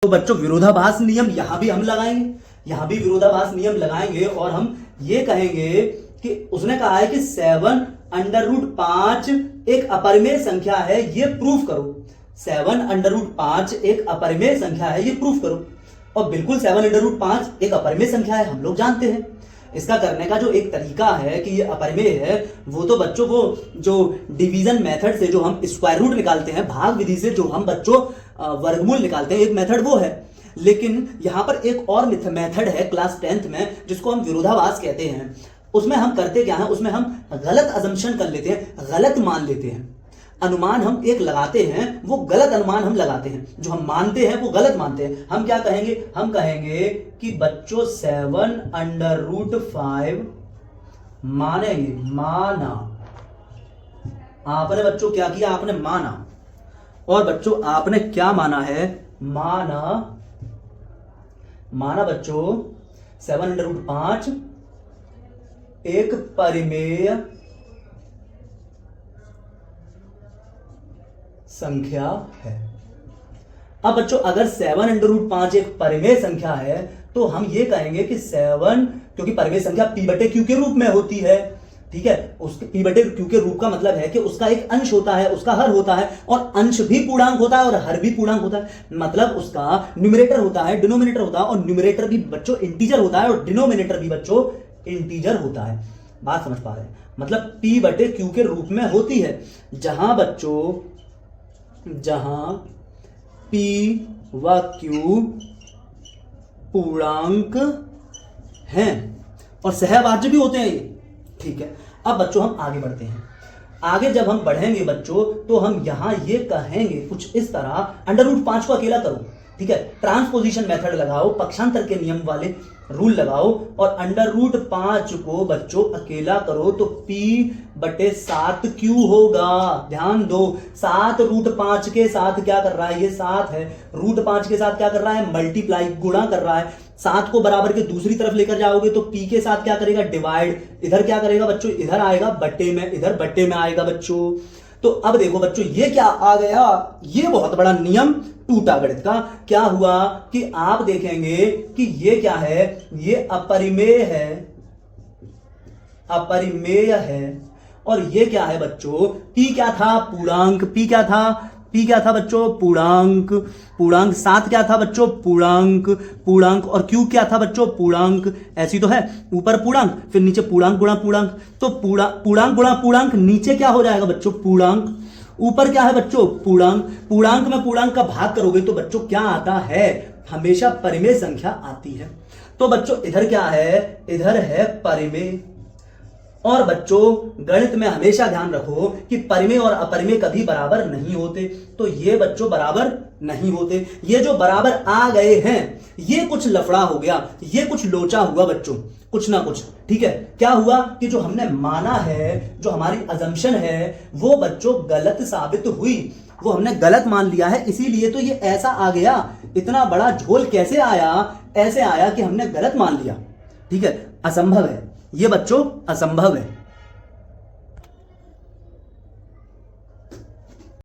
तो बच्चों विरोधाभास नियम यहां भी हम लगाएंगे, यहां भी विरोधाभास नियम लगाएंगे और हम ये कहेंगे कि उसने कहा है कि 7√5 एक अपरिमेय संख्या है, ये प्रूफ करो। 7√5 एक अपरिमेय संख्या है, ये प्रूफ करो। और बिल्कुल 7√5 एक अपरिमेय संख्या है, हम लोग जानते हैं। इसका करने का जो एक तरीका है कि ये अपरिमेय है, वो तो बच्चों वो जो डिवीजन मेथड से जो हम स्क्वायर रूट निकालते हैं, भाग विधि से जो हम बच्चों वर्गमूल निकालते हैं, एक मेथड वो है। लेकिन यहां पर एक और मेथड है क्लास 10th में, जिसको हम विरोधाभास कहते हैं। उसमें हम करते क्या है, उसमें हम गलत अजम्पशन कर लेते हैं, गलत मान लेते हैं। अनुमान हम एक लगाते हैं, वो गलत अनुमान हम लगाते हैं, जो हम मानते हैं वो गलत मानते हैं। हम क्या कहेंगे, हम कहेंगे कि बच्चों 7√5 मानेंगे, माना। आपने बच्चों क्या किया, आपने माना। और बच्चों आपने क्या माना है, माना बच्चों 7√5 एक परिमेय संख्या है। अब बच्चों अगर 7√5 एक परिमेय संख्या है तो हम ये कहेंगे कि 7, क्योंकि परिमेय संख्या p/q के रूप में होती है, ठीक है। उसके p/q के रूप का मतलब है कि उसका एक अंश होता है, उसका हर होता है, और अंश भी पूर्णांक होता है और हर भी पूर्णांक होता है। मतलब उसका न्यूमरेटर होता है, डिनोमिनेटर होता है, और न्यूमरेटर भी बच्चों इंटीजर होता है और डिनोमिनेटर भी बच्चों इंटीजर होता है। बात समझ पा रहे हैं, मतलब p/q के रूप में होती है। जहां p व q पूर्णांक हैं और सहभाज्य भी होते हैं ये, ठीक है। अब बच्चों हम आगे बढ़ते हैं। आगे जब हम बढ़ेंगे बच्चों तो हम यहां ये कहेंगे कुछ इस तरह, √5 को अकेला करो, ठीक है। ट्रांसपोजिशन मेथड लगाओ, पक्षांतर के नियम वाले रूल लगाओ, और √5 को बच्चों अकेला करो तो p/7q होगा। ध्यान दो, 7 √5 के साथ क्या कर रहा है, ये 7 है, √5 के साथ क्या कर रहा है, मल्टीप्लाई, गुणा कर रहा है। 7 को बराबर के दूसरी तरफ लेकर जाओगे तो p के साथ क्या करेगा, डिवाइड। इधर क्या करेगा बच्चों, इधर आएगा बट्टे में, इधर बट्टे में आएगा बच्चों। तो अब देखो बच्चों ये क्या आ गया, ये बहुत बड़ा नियम टूटा गणित का। क्या हुआ कि आप देखेंगे कि ये क्या है, ये अपरिमेय है, अपरिमेय है। और ये क्या है बच्चों, p क्या था, पूर्णांक। p क्या था, p क्या था बच्चों, पूर्णांक। पूर्णांक 7 क्या था बच्चों, पूर्णांक। पूर्णांक और q क्या था बच्चों, पूर्णांक। ऐसी तो है, ऊपर पूर्णांक, फिर नीचे पूर्णांक गुणा पूर्णांक। तो पूर्णांक गुणा पूर्णांक, नीचे क्या हो जाएगा बच्चों, पूर्णांक। ऊपर क्या है बच्चों, पूर्णांक। पूर्णांक में पूर्णांक का भाग करोगे तो बच्चों क्या आता है, हमेशा परिमेय संख्या आती है। तो बच्चों इधर क्या है, इधर है परिमेय। और बच्चों गणित में हमेशा ध्यान रखो कि परिमेय और अपरिमेय कभी बराबर नहीं होते। तो ये बच्चों बराबर नहीं होते। ये जो बराबर आ गए हैं, ये कुछ लफड़ा हो गया, ये कुछ लोचा हुआ बच्चों, कुछ ना कुछ, ठीक है। क्या हुआ कि जो हमने माना है, जो हमारी अजम्पशन है, वो बच्चों गलत साबित हुई। वो हमने गलत मान लिया है, इसीलिए तो ये ऐसा आ गया। इतना बड़ा झोल कैसे आया, ऐसे आया कि हमने गलत मान लिया, ठीक है। असंभव है ये बच्चों, असंभव है।